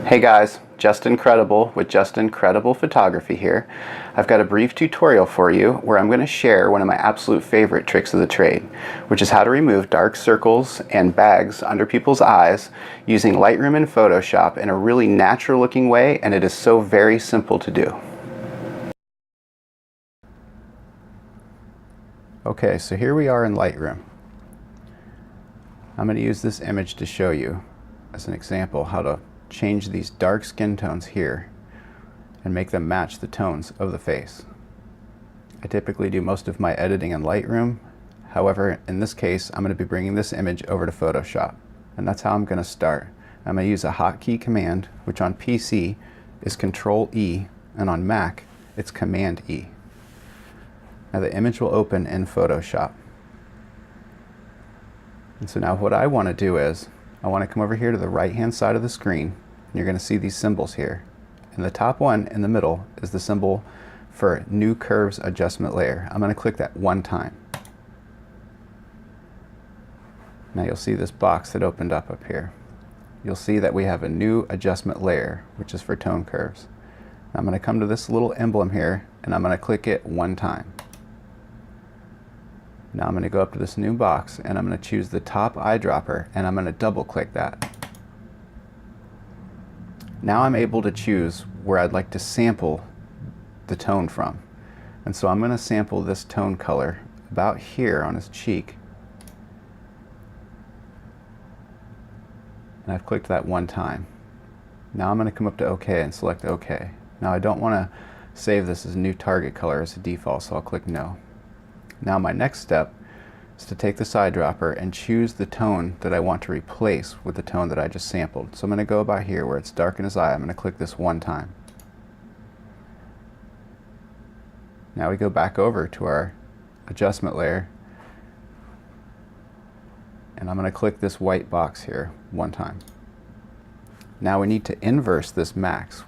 Hey guys, Justin Credible with Justin Credible Photography here. I've got a brief tutorial for you where I'm going to share one of my absolute favorite tricks of the trade, which is how to remove dark circles and bags under people's eyes using Lightroom and Photoshop in a really natural looking way, and it is so very simple to do. Okay, so here we are in Lightroom. I'm going to use this image to show you as an example how to change these dark skin tones here and make them match the tones of the face. I typically do most of my editing in Lightroom. However, in this case, I'm going to be bringing this image over to Photoshop, and that's how I'm going to start. I'm going to use a hotkey command, which on PC is Control E, and on Mac it's Command E. Now the image will open in Photoshop. And so now what I want to do is I want to come over here to the right hand side of the screen, and you're going to see these symbols here. And the top one in the middle is the symbol for New Curves Adjustment Layer. I'm going to click that one time. Now you'll see this box that opened up here. You'll see that we have a new adjustment layer, which is for tone curves. Now I'm going to come to this little emblem here, and I'm going to click it one time. Now I'm going to go up to this new box, and I'm going to choose the top eyedropper, and I'm going to double click that. Now I'm able to choose where I'd like to sample the tone from. And so I'm going to sample this tone color about here on his cheek. And I've clicked that one time. Now I'm going to come up to OK and select OK. Now I don't want to save this as a new target color as a default, so I'll click No. Now my next step is to take the eyedropper and choose the tone that I want to replace with the tone that I just sampled. So I'm going to go about here where it's dark in his eye. I'm going to click this one time. Now we go back over to our adjustment layer, and I'm going to click this white box here one time. Now we need to inverse this mask.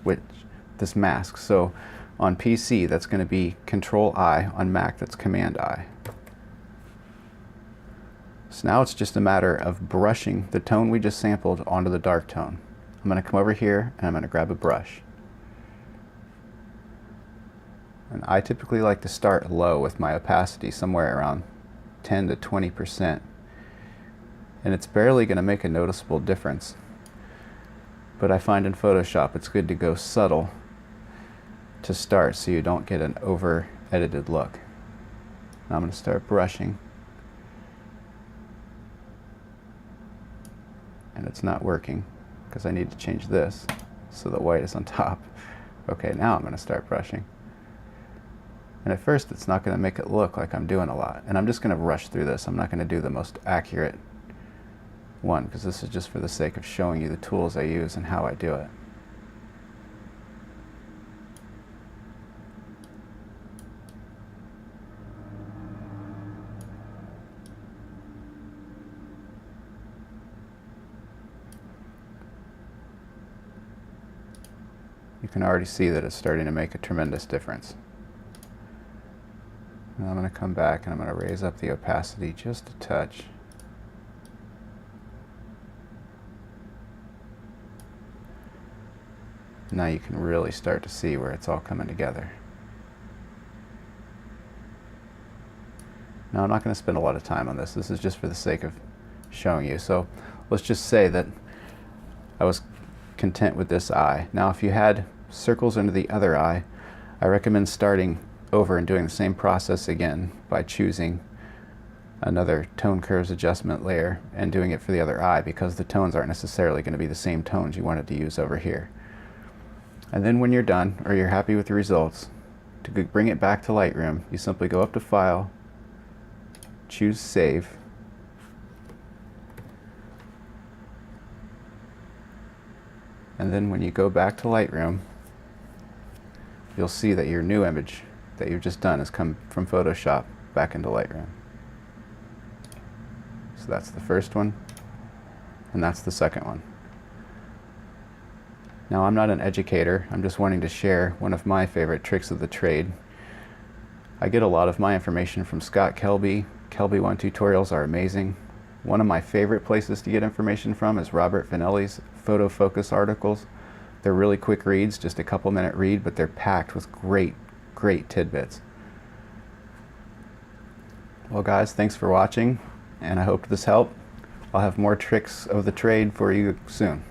So on PC, that's going to be Control I. On Mac, that's Command I. So now it's just a matter of brushing the tone we just sampled onto the dark tone. I'm going to come over here and I'm going to grab a brush. And I typically like to start low with my opacity, somewhere around 10 to 20%. And it's barely going to make a noticeable difference. But I find in Photoshop it's good to go subtle to start so you don't get an over edited look. Now I'm going to start brushing, and it's not working because I need to change this so the white is on top. Okay, now I'm going to start brushing, and at first it's not going to make it look like I'm doing a lot, and I'm just going to rush through this. I'm not going to do the most accurate one because this is just for the sake of showing you the tools I use and how I do it. You can already see that it's starting to make a tremendous difference. Now I'm going to come back and I'm going to raise up the opacity just a touch. Now you can really start to see where it's all coming together. Now I'm not going to spend a lot of time on this. This is just for the sake of showing you. So let's just say that I was content with this eye. Now if you had circles under the other eye, I recommend starting over and doing the same process again by choosing another tone curves adjustment layer and doing it for the other eye, because the tones aren't necessarily going to be the same tones you wanted to use over here. And then when you're done, or you're happy with the results, to bring it back to Lightroom, you simply go up to File, choose Save, and then when you go back to Lightroom, you'll see that your new image that you've just done has come from Photoshop back into Lightroom. So that's the first one, and that's the second one. Now I'm not an educator, I'm just wanting to share one of my favorite tricks of the trade. I get a lot of my information from Scott Kelby. Kelby One tutorials are amazing. One of my favorite places to get information from is Robert Finelli's Photo Focus articles. They're really quick reads, just a couple minute read, but they're packed with great tidbits. Well guys, thanks for watching, and I hope this helped. I'll have more tricks of the trade for you soon.